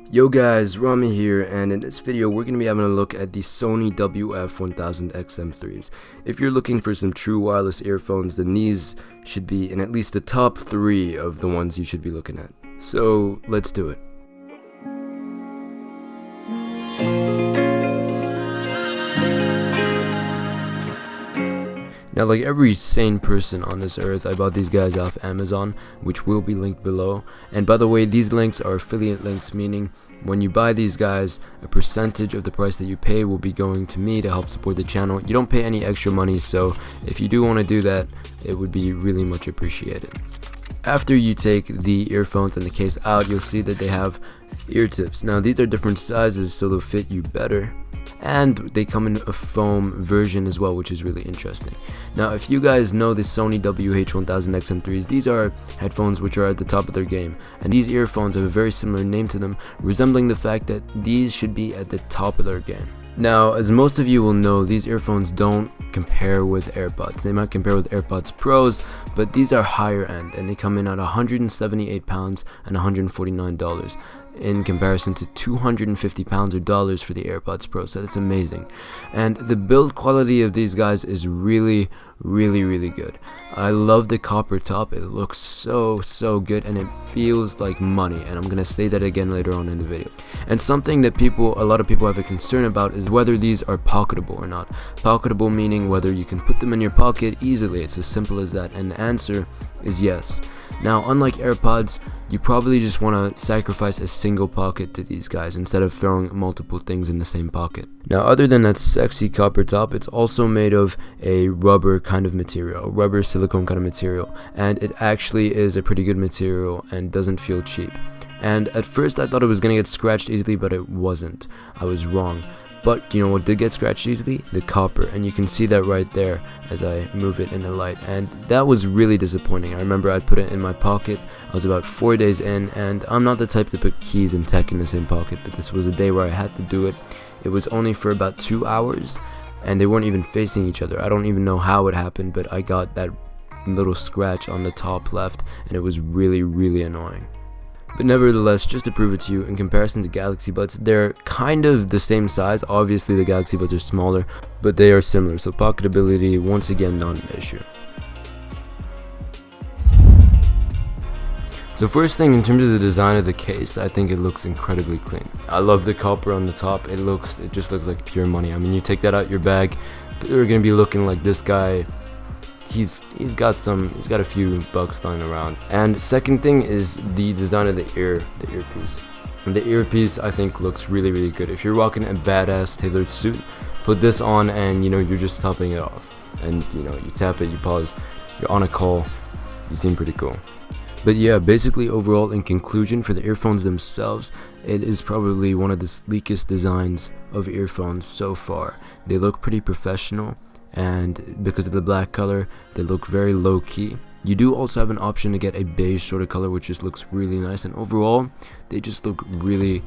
Yo guys, Rami here, and in this video we're going to be having a look at the Sony WF1000XM3s. If you're looking for some true wireless earphones, then these should be in at least the top 3 of the ones you should be looking at. So let's do it. Now, like every sane person on this earth, I bought these guys off Amazon, which will be linked below. And by the way, these links are affiliate links, meaning when you buy these guys, a percentage of the price that you pay will be going to me to help support the channel. You don't pay any extra money, so if you do want to do that, it would be really much appreciated. After you take the earphones and the case out, you'll see that they have ear tips. Now, these are different sizes, so they'll fit you better. And they come in a foam version as well, which is really interesting. Now, if you guys know the Sony WH1000XM3s, these are headphones which are at the top of their game, and these earphones have a very similar name to them, resembling the fact that these should be at the top of their game. Now, as most of you will know, these earphones don't compare with Airpods. They might compare with Airpods Pros, but these are higher end, and they come in at £178 and $149. In comparison to £250 or dollars for the Airpods Pro, so that's amazing. And the build quality of these guys is really good. I love the copper top. It looks so good, and it feels like money, and I'm gonna say that again later on in the video. And something that a lot of people have a concern about is whether these are pocketable or not. Pocketable meaning whether you can put them in your pocket easily. It's as simple as that, and the answer is yes. Now, unlike AirPods, you probably just want to sacrifice a single pocket to these guys instead of throwing multiple things in the same pocket. Now, other than that sexy copper top, it's also made of a rubber kind of material, rubber silicone kind of material, and it actually is a pretty good material and doesn't feel cheap. And at first I thought it was going to get scratched easily, but it wasn't. I was wrong. But you know what did get scratched easily? The copper, and you can see that right there as I move it in the light, and that was really disappointing. I remember I put it in my pocket. I was about 4 days in, and I'm not the type to put keys and tech in the same pocket, but this was a day where I had to do it. It was only for about 2 hours, and they weren't even facing each other. I don't even know how it happened, but I got that little scratch on the top left, and it was really annoying. But nevertheless, just to prove it to you, in comparison to Galaxy Buds, they're kind of the same size. Obviously the Galaxy Buds are smaller, but they are similar, so pocketability, once again, not an issue. So first thing, in terms of the design of the case, I think it looks incredibly clean. I love the copper on the top. It just looks like pure money. I mean, you take that out your bag, they're gonna be looking like this guy. He's got a few bucks lying around. And second thing is the design of the earpiece. And the earpiece, I think, looks really good. If you're rocking a badass tailored suit, put this on and you're just topping it off. And you tap it, you pause, you're on a call, you seem pretty cool. But yeah, basically overall, in conclusion, for the earphones themselves, it is probably one of the sleekest designs of earphones so far. They look pretty professional, and because of the black color, they look very low-key. You do also have an option to get a beige sort of color, which just looks really nice, and overall they just look really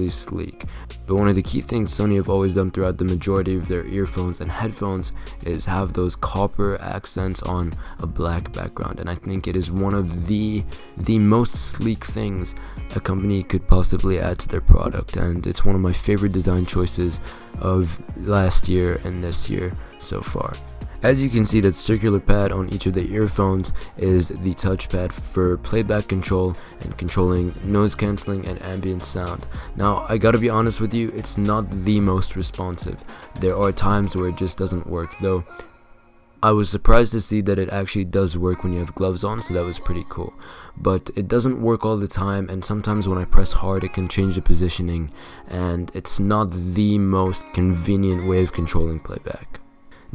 sleek. But one of the key things Sony have always done throughout the majority of their earphones and headphones is have those copper accents on a black background, and I think it is one of the most sleek things a company could possibly add to their product, and it's one of my favorite design choices of last year and this year so far. As you can see, that circular pad on each of the earphones is the touchpad for playback control and controlling noise cancelling and ambient sound. Now, I gotta be honest with you, it's not the most responsive. There are times where it just doesn't work, though I was surprised to see that it actually does work when you have gloves on, so that was pretty cool. But it doesn't work all the time, and sometimes when I press hard it can change the positioning, and it's not the most convenient way of controlling playback.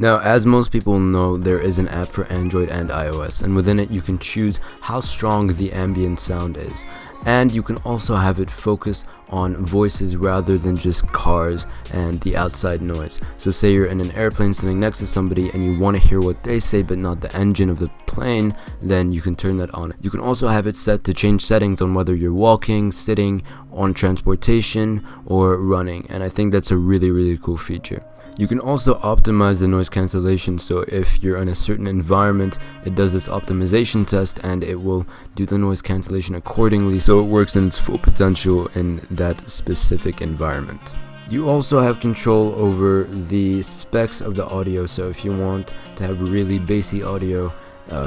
Now, as most people know, there is an app for Android and iOS, and within it you can choose how strong the ambient sound is. And you can also have it focus on voices rather than just cars and the outside noise. So say you're in an airplane sitting next to somebody and you want to hear what they say but not the engine of the plane, then you can turn that on. You can also have it set to change settings on whether you're walking, sitting, on transportation, or running, and I think that's a really cool feature. You can also optimize the noise cancellation, so if you're in a certain environment, it does this optimization test and it will do the noise cancellation accordingly so it works in its full potential in that specific environment. You also have control over the specs of the audio, so if you want to have really bassy audio,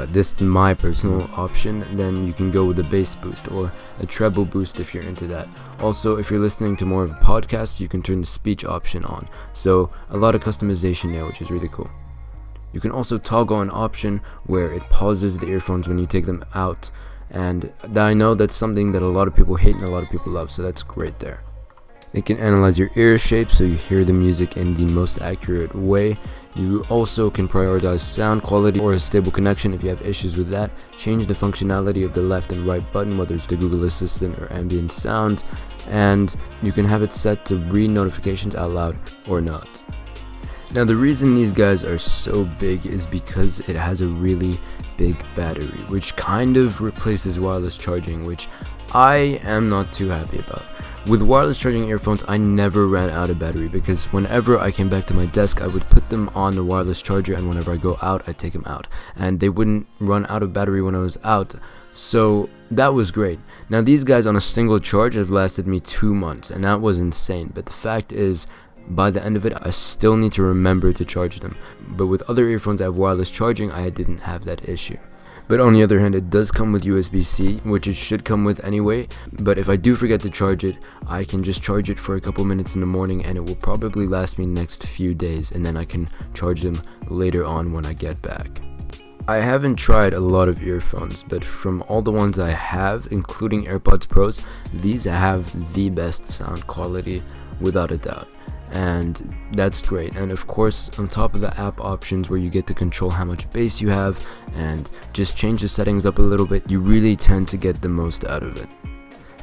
this is my personal option, then you can go with a bass boost or a treble boost if you're into that. Also, if you're listening to more of a podcast, you can turn the speech option on, so a lot of customization there, which is really cool. You can also toggle an option where it pauses the earphones when you take them out, and I know that's something that a lot of people hate and a lot of people love, so that's great there. It can analyze your ear shape so you hear the music in the most accurate way. You also can prioritize sound quality or a stable connection if you have issues with that. Change the functionality of the left and right button, whether it's the Google Assistant or ambient sound, and you can have it set to read notifications out loud or not. Now the reason these guys are so big is because it has a really big battery, which kind of replaces wireless charging, which I am not too happy about. With wireless charging earphones, I never ran out of battery because whenever I came back to my desk, I would put them on the wireless charger, and whenever I go out, I'd take them out. And they wouldn't run out of battery when I was out, so that was great. Now these guys on a single charge have lasted me 2 months, and that was insane. But the fact is, by the end of it, I still need to remember to charge them. But with other earphones that have wireless charging, I didn't have that issue. But on the other hand, it does come with USB-C, which it should come with anyway, but if I do forget to charge it, I can just charge it for a couple minutes in the morning and it will probably last me next few days, and then I can charge them later on when I get back. I haven't tried a lot of earphones, but from all the ones I have, including AirPods Pros, these have the best sound quality without a doubt. And that's great. And of course, on top of the app options where you get to control how much bass you have and just change the settings up a little bit, you really tend to get the most out of it.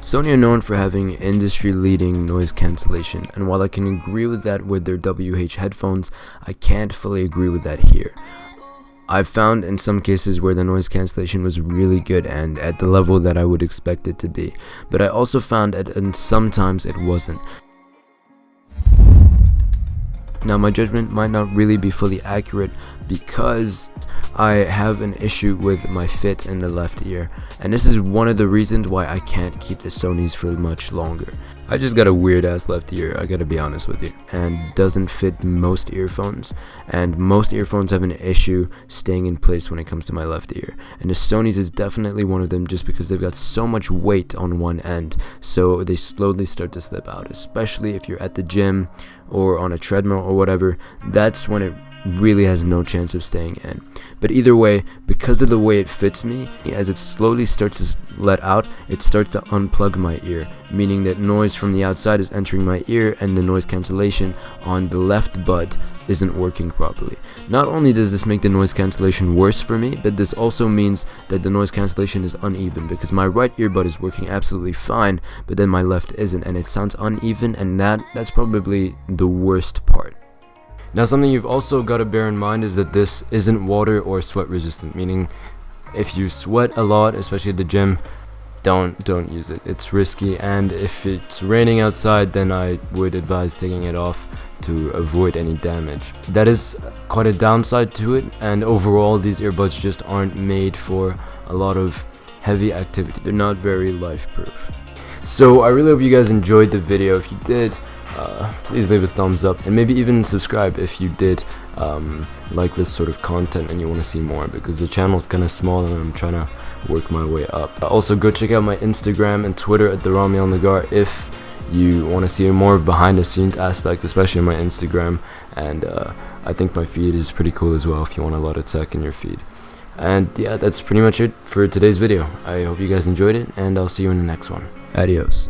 Sony are known for having industry-leading noise cancellation, and while I can agree with that with their WH headphones, I can't fully agree with that here. I've found in some cases where the noise cancellation was really good and at the level that I would expect it to be, but I also found that sometimes it wasn't. Now my judgment might not really be fully accurate because I have an issue with my fit in the left ear, and this is one of the reasons why I can't keep the Sonys for much longer. I just got a weird ass left ear, I gotta be honest with you, and doesn't fit most earphones, and most earphones have an issue staying in place when it comes to my left ear, and the Sonys is definitely one of them just because they've got so much weight on one end, so they slowly start to slip out, especially if you're at the gym or on a treadmill or whatever. That's when it really has no chance of staying in. But either way, because of the way it fits me, as it slowly starts to let out, it starts to unplug my ear, meaning that noise from the outside is entering my ear and the noise cancellation on the left bud isn't working properly. Not only does this make the noise cancellation worse for me, but this also means that the noise cancellation is uneven because my right earbud is working absolutely fine, but then my left isn't, and it sounds uneven, and that's probably the worst part. Now something you've also got to bear in mind is that this isn't water or sweat resistant, meaning if you sweat a lot, especially at the gym, don't use it. It's risky, and if it's raining outside, then I would advise taking it off to avoid any damage. That is quite a downside to it, and overall these earbuds just aren't made for a lot of heavy activity. They're not very life-proof. So I really hope you guys enjoyed the video. If you did, please leave a thumbs up and maybe even subscribe if you did like this sort of content and you want to see more, because the channel is kind of small and I'm trying to work my way up. Also go check out my Instagram and Twitter at the El-Naggar if you want to see more of behind the scenes aspect, especially on my Instagram, and I think my feed is pretty cool as well if you want a lot of tech in your feed. And yeah, that's pretty much it for today's video. I hope you guys enjoyed it, and I'll see you in the next one. Adios.